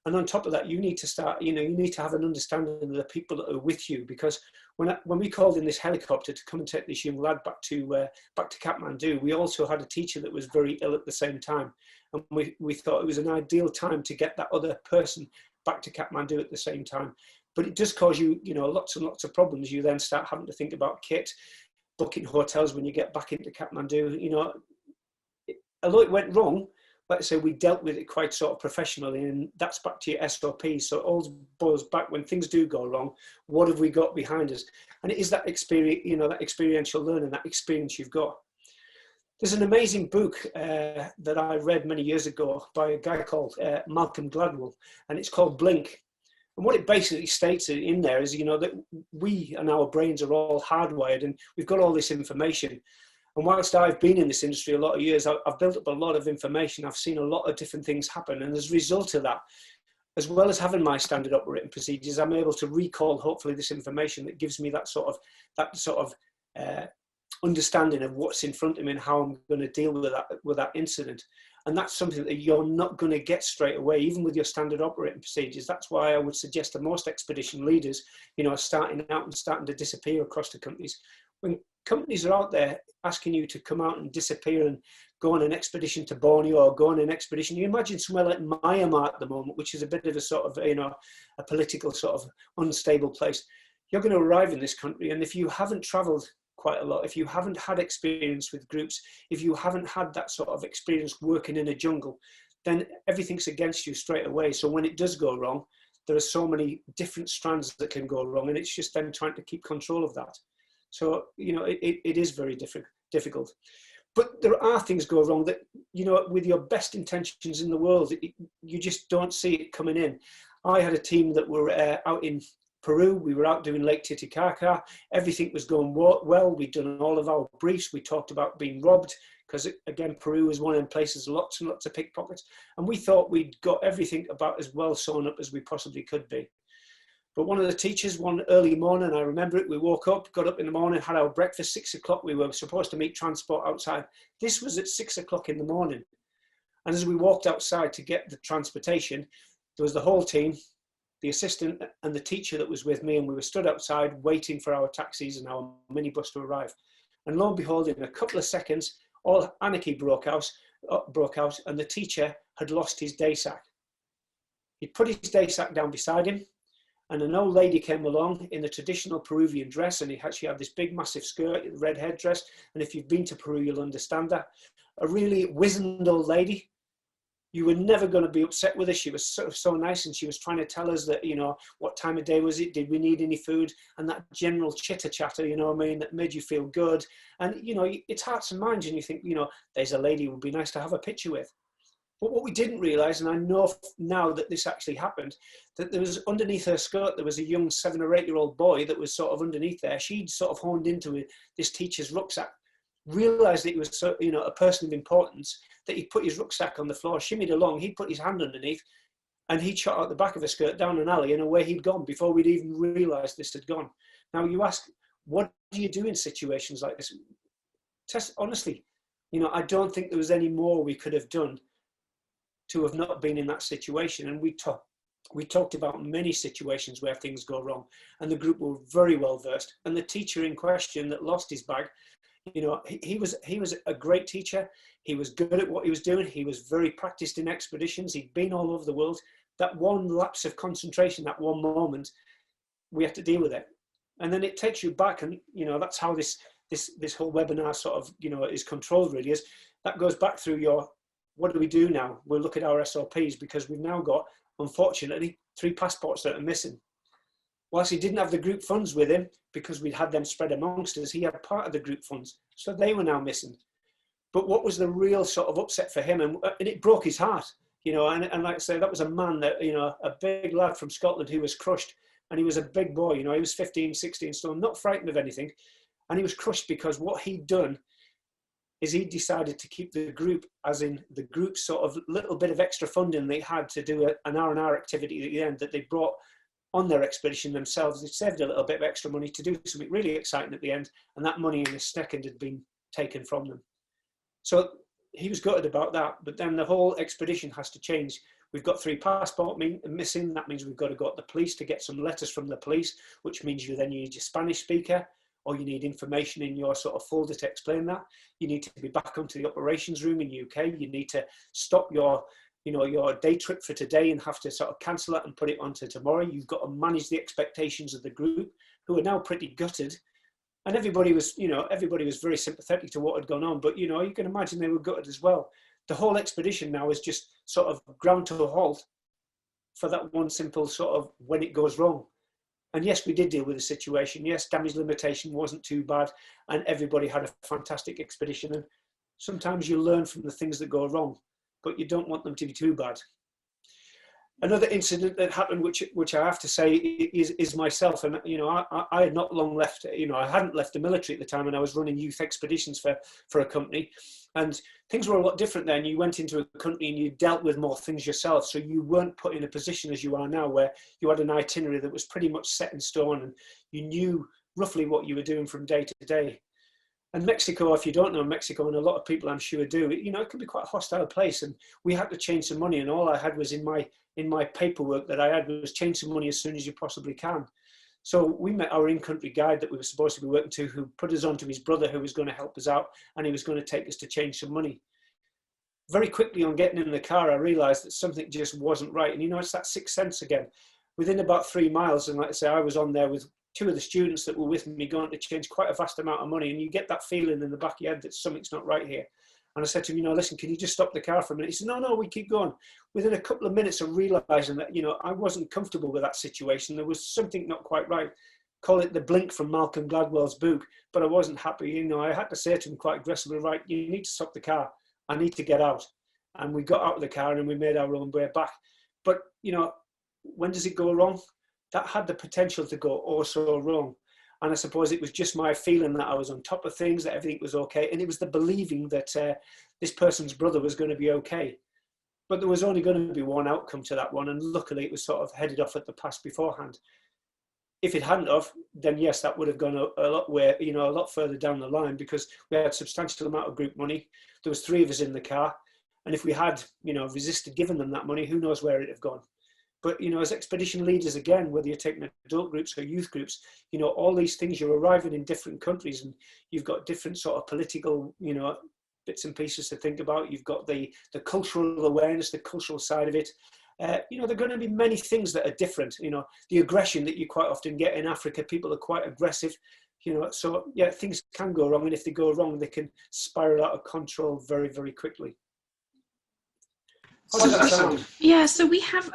And on top of that, you need to start, you need to have an understanding of the people that are with you, because when we called in this helicopter to come and take this young lad back to Kathmandu, we also had a teacher that was very ill at the same time. And we thought it was an ideal time to get that other person back to Kathmandu at the same time. but it does cause you, lots and lots of problems. You then start having to think about kit, booking hotels when you get back into Kathmandu. Although it went wrong, let's say we dealt with it quite sort of professionally, and that's back to your SOPs. So it all boils back when things do go wrong, what have we got behind us? And it is that experience, that experiential learning, that experience you've got. There's an amazing book that I read many years ago by a guy called Malcolm Gladwell, and it's called Blink. And what it basically states in there is, that we and our brains are all hardwired, and we've got all this information. And whilst I've been in this industry a lot of years, I've built up a lot of information. I've seen a lot of different things happen. And as a result of that, as well as having my standard operating procedures, I'm able to recall, hopefully, this information that gives me that sort of understanding of what's in front of me and how I'm going to deal with that incident. And that's something that you're not going to get straight away, even with your standard operating procedures. That's why I would suggest to most expedition leaders, starting out and starting to disappear across the companies. When companies are out there asking you to come out and disappear and go on an expedition to Borneo or go on an expedition, you imagine somewhere like Myanmar at the moment, which is a bit of a sort of, a political sort of unstable place. You're going to arrive in this country, and if you haven't traveled quite a lot, if you haven't had experience with groups, if you haven't had that sort of experience working in a jungle, then everything's against you straight away. So when it does go wrong, there are so many different strands that can go wrong, and it's just then trying to keep control of that. So, it is very difficult. But there are things go wrong that, with your best intentions in the world, you just don't see it coming in. I had a team that were out in Peru. We were out doing Lake Titicaca. Everything was going well. We'd done all of our briefs. We talked about being robbed because, again, Peru is one of them places, lots and lots of pickpockets. And we thought we'd got everything about as well sewn up as we possibly could be. But one of the teachers, one early morning, I remember it, we woke up, got up in the morning, had our breakfast, 6 o'clock. We were supposed to meet transport outside. This was at 6 o'clock in the morning. And as we walked outside to get the transportation, there was the whole team, the assistant and the teacher that was with me, and we were stood outside waiting for our taxis and our minibus to arrive. And lo and behold, in a couple of seconds, all anarchy broke out, and the teacher had lost his day sack. He'd put his day sack down beside him, and an old lady came along in the traditional Peruvian dress, and she had this big massive skirt, red headdress, and if you've been to Peru, you'll understand that. A really wizened old lady. You were never going to be upset with her. She was so nice, and she was trying to tell us that, what time of day was it? Did we need any food? And that general chitter-chatter, that made you feel good. And, it's hearts and minds, and you think, there's a lady who would be nice to have a picture with. But what we didn't realise, and I know now that this actually happened, that there was underneath her skirt, there was a young 7 or 8 year old boy that was sort of underneath there. She'd sort of honed into this teacher's rucksack, realised that he was a person of importance, that he put his rucksack on the floor, shimmied along, he'd put his hand underneath, and he'd shot out the back of her skirt down an alley, and away he'd gone before we'd even realised this had gone. Now you ask, what do you do in situations like this? Honestly, I don't think there was any more we could have done to have not been in that situation. And we talked about many situations where things go wrong, and the group were very well versed. And the teacher in question that lost his bag, he was a great teacher. He was good at what he was doing. He was very practiced in expeditions. He'd been all over the world. That one lapse of concentration, that one moment, we had to deal with it. And then it takes you back, and that's how this whole webinar sort of is controlled, really, is that goes back through your, what do we do now? We'll look at our SOPs, because we've now got, unfortunately, 3 passports that are missing. Whilst he didn't have the group funds with him, because we'd had them spread amongst us, he had part of the group funds. So they were now missing. But what was the real sort of upset for him, and it broke his heart, and like I say, that was a man that, a big lad from Scotland who was crushed, and he was a big boy, he was 15, 16 stone, not frightened of anything. And he was crushed because what he'd done is he decided to keep the group, as in the group's sort of little bit of extra funding they had to do an R&R activity at the end that they brought on their expedition themselves. They saved a little bit of extra money to do something really exciting at the end, and that money in the second had been taken from them. So he was gutted about that, but then the whole expedition has to change. We've got 3 passports missing. That means we've got to go to the police to get some letters from the police, which means you need your Spanish speaker, or you need information in your sort of folder to explain that. You need to be back onto the operations room in UK. You need to stop your your day trip for today and have to sort of cancel that and put it onto tomorrow. You've got to manage the expectations of the group, who are now pretty gutted. And everybody was very sympathetic to what had gone on, but you can imagine they were gutted as well. The whole expedition now is just sort of ground to a halt for that one simple sort of when it goes wrong. And yes, we did deal with the situation. Yes, damage limitation wasn't too bad, and everybody had a fantastic expedition. And sometimes you learn from the things that go wrong, but you don't want them to be too bad. Another incident that happened, which I have to say is myself, and I had not long left. I hadn't left the military at the time, and I was running youth expeditions for a company, and things were a lot different then. You went into a country and you dealt with more things yourself, so you weren't put in a position as you are now, where you had an itinerary that was pretty much set in stone, and you knew roughly what you were doing from day to day. And Mexico, if you don't know Mexico, and a lot of people I'm sure do, it can be quite a hostile place. And we had to change some money, and all I had was in my paperwork that I had was change some money as soon as you possibly can. So we met our in-country guide that we were supposed to be working to, who put us on to his brother, who was going to help us out, and he was going to take us to change some money. Very quickly on getting in the car, I realized that something just wasn't right. And it's that sixth sense again. Within about 3 miles, and like I say, I was on there with 2 of the students that were with me going to change quite a vast amount of money, and you get that feeling in the back of your head that something's not right here. And I said to him, listen, can you just stop the car for a minute? He said, no, we keep going. Within a couple of minutes of realizing that, I wasn't comfortable with that situation, there was something not quite right. Call it the blink from Malcolm Gladwell's book, but I wasn't happy. I had to say to him quite aggressively, right, you need to stop the car. I need to get out. And we got out of the car and we made our own way back. But, when does it go wrong? That had the potential to go oh so wrong. And I suppose it was just my feeling that I was on top of things, that everything was okay. And it was the believing that this person's brother was going to be okay. But there was only going to be one outcome to that one. And luckily it was sort of headed off at the pass beforehand. If it hadn't have, then yes, that would have gone a lot further down the line, because we had a substantial amount of group money. There was 3 of us in the car. And if we had, resisted giving them that money, who knows where it'd have gone. But, as expedition leaders, again, whether you're taking adult groups or youth groups, all these things, you're arriving in different countries and you've got different sort of political, bits and pieces to think about. You've got the cultural awareness, the cultural side of it. There are going to be many things that are different. The aggression that you quite often get in Africa, people are quite aggressive. So, yeah, things can go wrong. And if they go wrong, they can spiral out of control very, very quickly. Yeah, so we have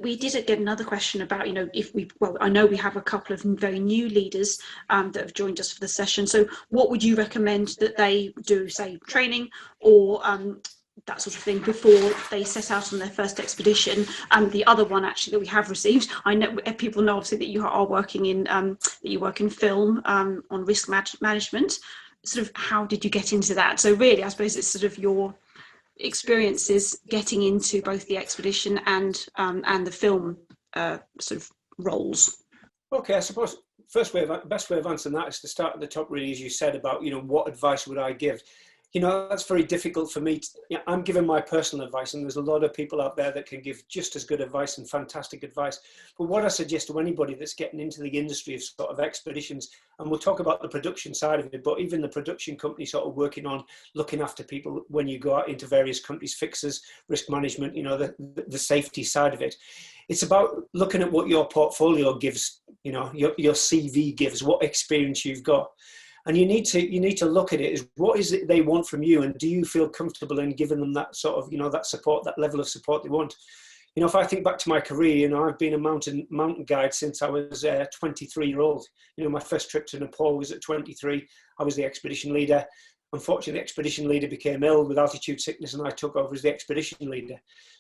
we did get another question about I know we have a couple of very new leaders that have joined us for the session. So what would you recommend that they do, say training or that sort of thing, before they set out on their first expedition? And the other one actually that we have received, I know people know obviously that you are working in that you work in film on risk management. Sort of how did you get into that? So really, I suppose it's sort of your experiences getting into both the expedition and the film sort of roles. Okay, I suppose best way of answering that is to start at the top, really, as you said about what advice would I give. That's very difficult for me. I'm giving my personal advice, and there's a lot of people out there that can give just as good advice and fantastic advice. But what I suggest to anybody that's getting into the industry of sort of expeditions, and we'll talk about the production side of it, but even the production company sort of working on looking after people when you go out into various countries, fixers, risk management, the safety side of it. It's about looking at what your portfolio gives, your CV gives, what experience you've got. And you need to look at it as what is it they want from you, and do you feel comfortable in giving them that sort of that support, that level of support they want. If I think back to my career, I've been a mountain guide since I was 23-year-old. My first trip to Nepal was at 23. I was the expedition leader. Unfortunately, the expedition leader became ill with altitude sickness, and I took over as the expedition leader.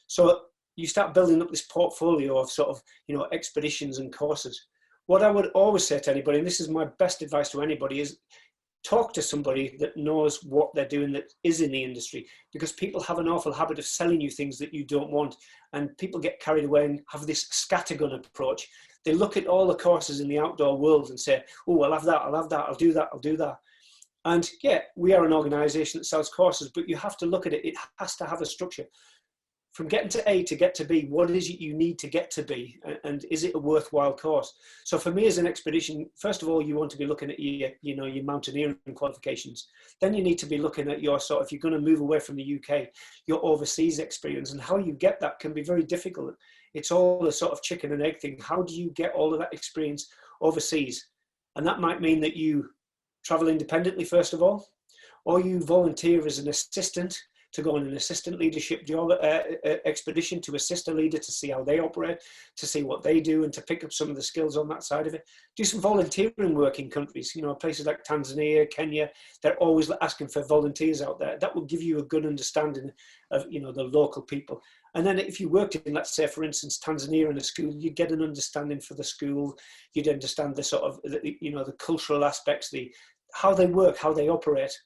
So you start building up this portfolio of sort of expeditions and courses. What I would always say to anybody, and this is my best advice to anybody, is talk to somebody that knows what they're doing, that is in the industry, because people have an awful habit of selling you things that you don't want, and people get carried away and have this scattergun approach. They look at all the courses in the outdoor world and say, oh, I'll have that, I'll do that. And yeah, we are an organisation that sells courses, but you have to look at it. It has to have a structure. from getting to A to get to B, what is it you need to get to B? And is it a worthwhile course? So for me as an expedition, first of all, you want to be looking at your mountaineering qualifications. Then you need to be looking at your if you're going to move away from the UK, your overseas experience, and how you get that can be very difficult. It's all a sort of chicken and egg thing. How do you get all of that experience overseas? And that might mean that you travel independently, first of all, or you volunteer as an assistant to go on an assistant leadership job, expedition to assist a leader to see how they operate, to see what they do, and to pick up some of the skills on that side of it. Do some volunteering work in countries, places like Tanzania, Kenya. They're always asking for volunteers out there. That will give you a good understanding of, the local people. And then if you worked in, let's say, for instance, Tanzania in a school, you'd get an understanding for the school. You'd understand the sort of, the cultural aspects, how they work, how they operate.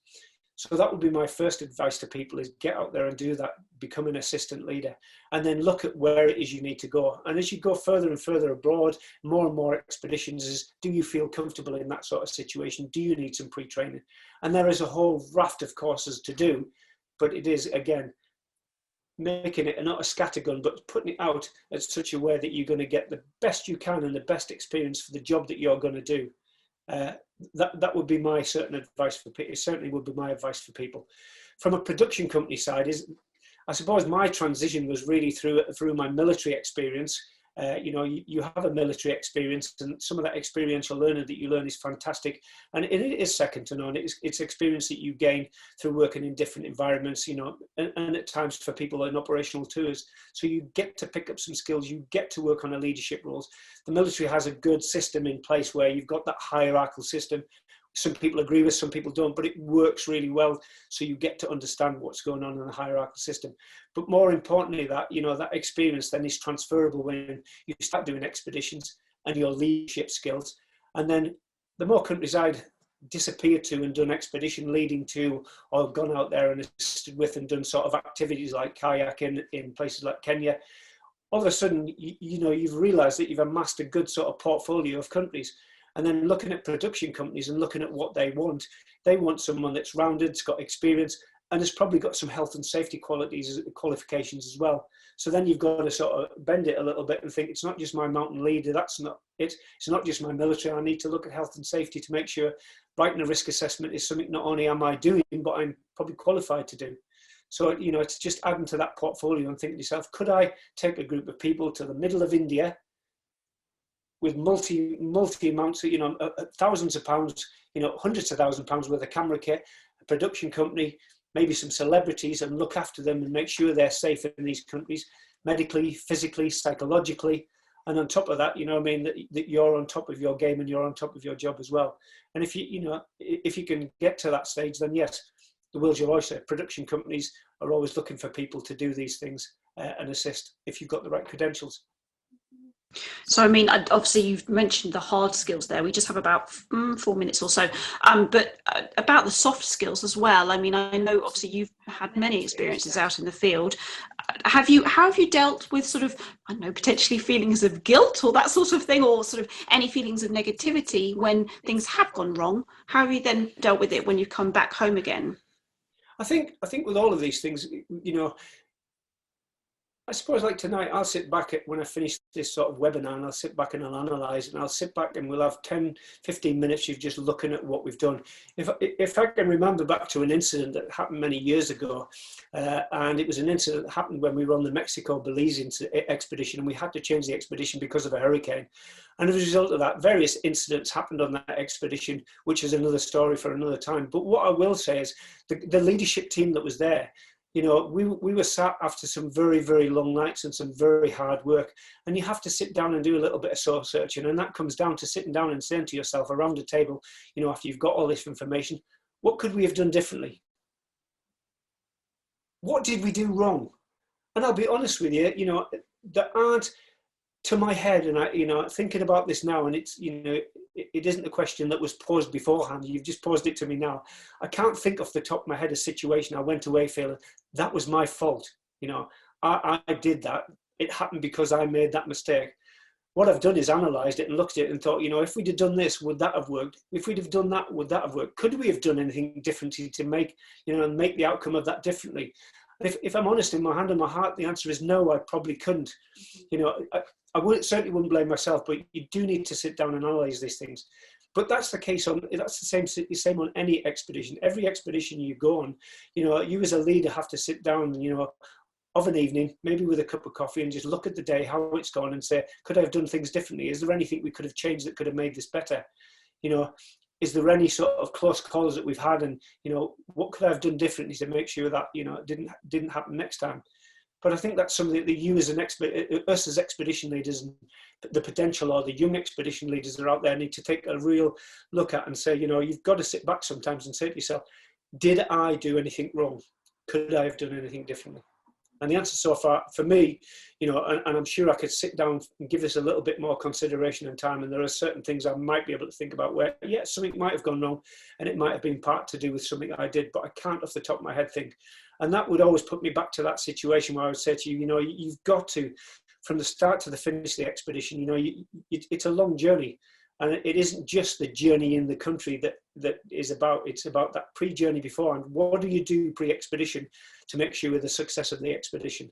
So that would be my first advice to people, is get out there and do that, become an assistant leader, and then look at where it is you need to go. And as you go further and further abroad, more and more expeditions, is do you feel comfortable in that sort of situation? Do you need some pre-training? And there is a whole raft of courses to do, but it is, again, making it not a scattergun, but putting it out in such a way that you're going to get the best you can and the best experience for the job that you're going to do. That would be my certain advice for people. It certainly would be my advice for people. From a production company side, I suppose my transition was really through my military experience. You have a military experience, and some of that experiential learning that you learn is fantastic, and it is second to none. It's experience that you gain through working in different environments, and at times for people in operational tours. So you get to pick up some skills, you get to work on a leadership roles. The military has a good system in place where you've got that hierarchical system. Some people agree with, some people don't, but it works really well. So you get to understand what's going on in the hierarchical system. But more importantly, that experience then is transferable when you start doing expeditions and your leadership skills. And then the more countries I'd disappeared to and done expedition leading to, or gone out there and assisted with and done sort of activities like kayaking in places like Kenya, all of a sudden, you've realized that you've amassed a good sort of portfolio of countries. And then looking at production companies and looking at what they want someone that's rounded, has got experience, and has probably got some health and safety qualifications as well. So then you've got to sort of bend it a little bit and think, it's not just my mountain leader, that's not it. It's not just my military. I need to look at health and safety to make sure writing a risk assessment is something not only am I doing, but I'm probably qualified to do. So, it's just adding to that portfolio and thinking to yourself, could I take a group of people to the middle of India with multi amounts, thousands of pounds, hundreds of £1,000s worth of camera kit, a production company, maybe some celebrities, and look after them and make sure they're safe in these countries, medically, physically, psychologically. And on top of that, that you're on top of your game and you're on top of your job as well. And if you can get to that stage, then yes, the world's your oyster. Production companies are always looking for people to do these things and assist if you've got the right credentials. So, obviously you've mentioned the hard skills there. We just have about 4 minutes or so. But about the soft skills as well. I know obviously you've had many experiences out in the field. How have you dealt with sort of, potentially feelings of guilt or that sort of thing, or sort of any feelings of negativity when things have gone wrong? How have you then dealt with it when you come back home again? I think with all of these things, I suppose like tonight, I'll sit back when I finish this sort of webinar, and I'll sit back and I'll analyse, and I'll sit back and we'll have 10, 15 minutes of just looking at what we've done. If I can remember back to an incident that happened many years ago, and it was an incident that happened when we were on the Mexico-Belize expedition, and we had to change the expedition because of a hurricane. And as a result of that, various incidents happened on that expedition, which is another story for another time. But what I will say is the leadership team that was there, we were sat after some very, very long nights and some very hard work, and you have to sit down and do a little bit of soul searching, and that comes down to sitting down and saying to yourself around a table, after you've got all this information, what could we have done differently? What did we do wrong? And I'll be honest with you, there aren't, to my head, and thinking about this now, and it's, it isn't a question that was posed beforehand. You've just posed it to me now. I can't think off the top of my head a situation I went away feeling that was my fault. I did that. It happened because I made that mistake. What I've done is analysed it and looked at it and thought, if we'd have done this, would that have worked? If we'd have done that, would that have worked? Could we have done anything differently to make, make the outcome of that differently? If I'm honest, in my hand on my heart, the answer is no, I probably couldn't. You know, certainly wouldn't blame myself, but you do need to sit down and analyze these things. But that's the case that's the same on any expedition. Every expedition you go on, you know, you as a leader have to sit down, you know, of an evening, maybe with a cup of coffee, and just look at the day, how it's gone, and say, could I have done things differently? Is there anything we could have changed that could have made this better? You know, is there any sort of close calls that we've had, and, you know, what could I have done differently to make sure that, you know, it didn't happen next time? But I think that's something that you as us as expedition leaders, and the potential, or the young expedition leaders that are out there, need to take a real look at and say, you know, you've got to sit back sometimes and say to yourself, did I do anything wrong? Could I have done anything differently? And the answer so far, for me, you know, and I'm sure I could sit down and give this a little bit more consideration and time, and there are certain things I might be able to think about where, yeah, something might have gone wrong, and it might have been part to do with something I did, but I can't off the top of my head think. And that would always put me back to that situation where I would say to you, you know, you've got to, from the start to the finish of the expedition, you know, it's a long journey. And it isn't just the journey in the country that is about, it's about that pre-journey before. And what do you do pre-expedition to make sure with the success of the expedition?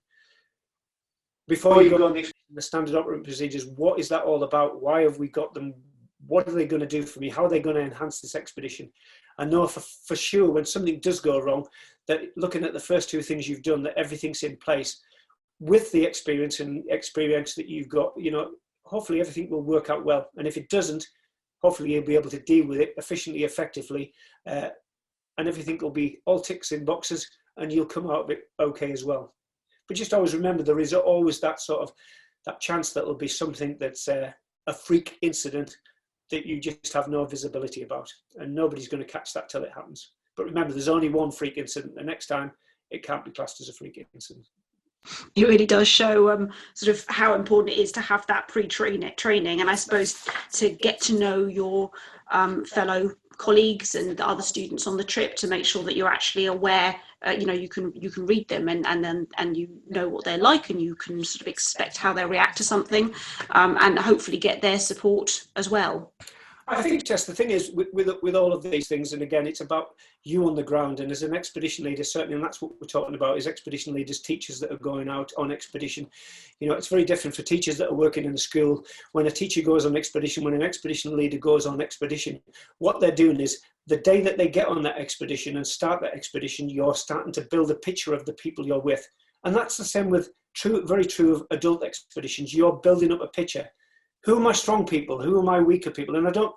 Before you go on the standard operating procedures, what is that all about? Why have we got them? What are they going to do for me? How are they going to enhance this expedition? I know for sure when something does go wrong, that looking at the first two things you've done, that everything's in place with the experience that you've got, you know, hopefully everything will work out well. And if it doesn't, hopefully you'll be able to deal with it efficiently, effectively, and everything will be all ticks in boxes, and you'll come out of it okay as well. But just always remember, there is always that sort of, that chance that will be something that's a freak incident that you just have no visibility about, and nobody's going to catch that till it happens. But remember, there's only one freak incident. The next time, it can't be classed as a freak incident. It really does show sort of how important it is to have that pre-training, and I suppose to get to know your fellow colleagues and the other students on the trip, to make sure that you're actually aware, you know, you can read them and you know what they're like, and you can sort of expect how they react to something, and hopefully get their support as well. I think, Tess, the thing is with all of these things, and again, it's about you on the ground, and as an expedition leader, certainly, and that's what we're talking about, is expedition leaders, teachers that are going out on expedition. You know, it's very different for teachers that are working in a school. When a teacher goes on expedition, when an expedition leader goes on expedition, what they're doing is, the day that they get on that expedition and start that expedition, you're starting to build a picture of the people you're with. And that's the same with, very true of adult expeditions. You're building up a picture. Who are my strong people? Who are my weaker people? And I don't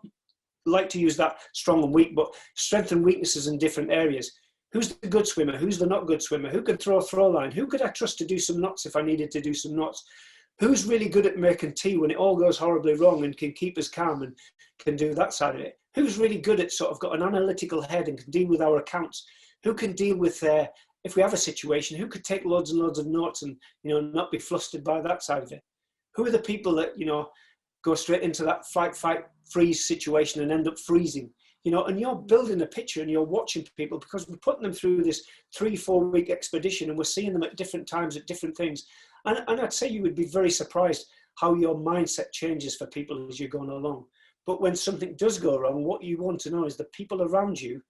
like to use that strong and weak, but strengths and weaknesses in different areas. Who's the good swimmer? Who's the not good swimmer? Who can throw a throw line? Who could I trust to do some knots if I needed to do some knots? Who's really good at making tea when it all goes horribly wrong and can keep us calm and can do that side of it? Who's really good at sort of got an analytical head and can deal with our accounts? Who can deal with, if we have a situation, who could take loads and loads of notes and, you know, not be flustered by that side of it? Who are the people that, you know, go straight into that fight, freeze situation and end up freezing, you know? And you're building a picture and you're watching people, because we're putting them through this 3-4 week expedition, and we're seeing them at different times at different things. And I'd say you would be very surprised how your mindset changes for people as you're going along. But when something does go wrong, what you want to know is the people around you,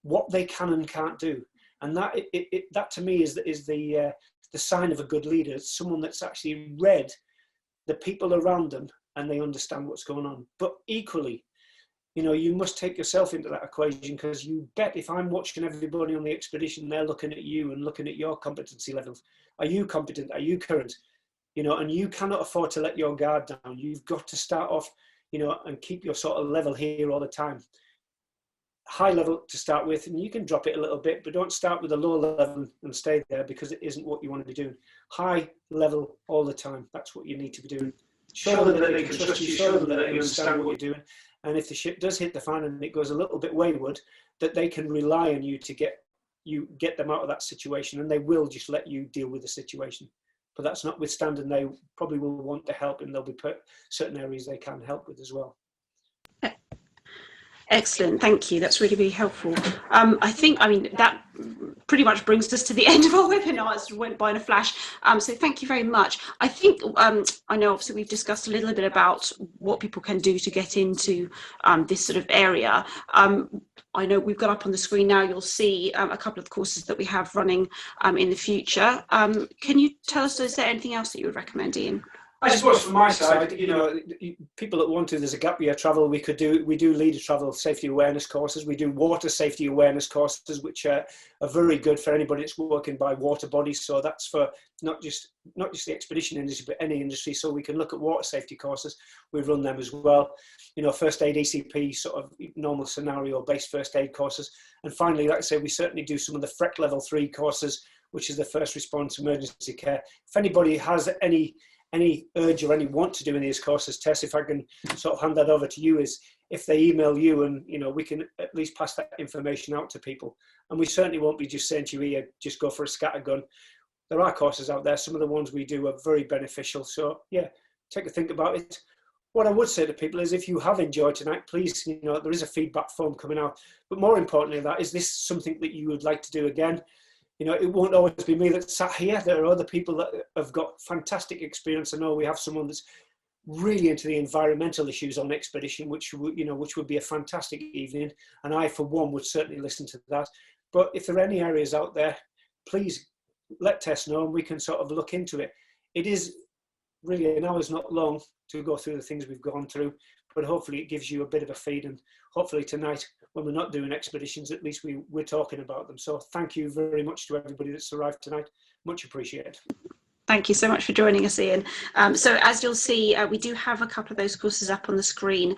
what they can and can't do. And that that to me is the sign of a good leader. It's someone that's actually read the people around them and they understand what's going on. But equally, you know, you must take yourself into that equation, because you bet if I'm watching everybody on the expedition, they're looking at you and looking at your competency levels. Are you competent? Are you current? You know, and you cannot afford to let your guard down. You've got to start off, you know, and keep your sort of level here all the time. High level to start with, and you can drop it a little bit, but don't start with a low level and stay there, because it isn't what you want to be doing. High level all the time. That's what you need to be doing. Show them that they can trust you, show them that they understand what you're doing. And if the ship does hit the fan and it goes a little bit wayward, that they can rely on you to get them out of that situation, and they will just let you deal with the situation. But that's notwithstanding, they probably will want to help, and there'll be certain areas they can help with as well. Excellent, thank you. That's really, really helpful. I mean, that pretty much brings us to the end of our webinar. It went by in a flash. So thank you very much. I think, I know obviously we've discussed a little bit about what people can do to get into this sort of area. I know we've got up on the screen now, you'll see a couple of the courses that we have running in the future. Can you tell us, is there anything else that you would recommend, Ian? I suppose from my side, you know, people that want to, there's a gap year travel we could do. We do leader travel safety awareness courses. We do water safety awareness courses, which are very good for anybody that's working by water bodies. So that's for not just the expedition industry, but any industry. So we can look at water safety courses. We run them as well. You know, first aid ECP, sort of normal scenario based first aid courses. And finally, like I say, we certainly do some of the FREC level 3 courses, which is the first response emergency care. If anybody has any urge or any want to do any of these courses, Tess, if I can sort of hand that over to you, is if they email you, and you know, we can at least pass that information out to people. And we certainly won't be just saying to you, here, just go for a scattergun. There are courses out there. Some of the ones we do are very beneficial. So yeah, take a think about it. What I would say to people is, if you have enjoyed tonight, please, you know, there is a feedback form coming out. But more importantly than that, is this something that you would like to do again? You know, it won't always be me that's sat here. There are other people that have got fantastic experience. I know we have someone that's really into the environmental issues on expedition, which would be a fantastic evening. And I, for one, would certainly listen to that. But if there are any areas out there, please let Tess know, and we can sort of look into it. It is really, an hour's not long to go through the things we've gone through, but hopefully it gives you a bit of a feed, and hopefully tonight, when we're not doing expeditions, at least we're talking about them. So thank you very much to everybody that's arrived tonight. Much appreciated. Thank you so much for joining us, Ian. So as you'll see, we do have a couple of those courses up on the screen.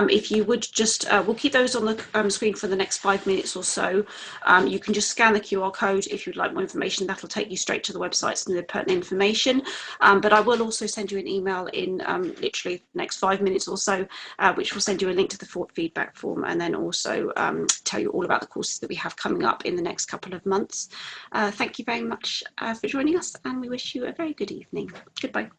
If you would just, we'll keep those on the screen for the next 5 minutes or so. You can just scan the QR code if you'd like more information. That'll take you straight to the websites and the pertinent information. But I will also send you an email in literally the next 5 minutes or so, which will send you a link to the feedback form, and then also tell you all about the courses that we have coming up in the next couple of months. Thank you very much for joining us, and we wish you a very good evening. Goodbye.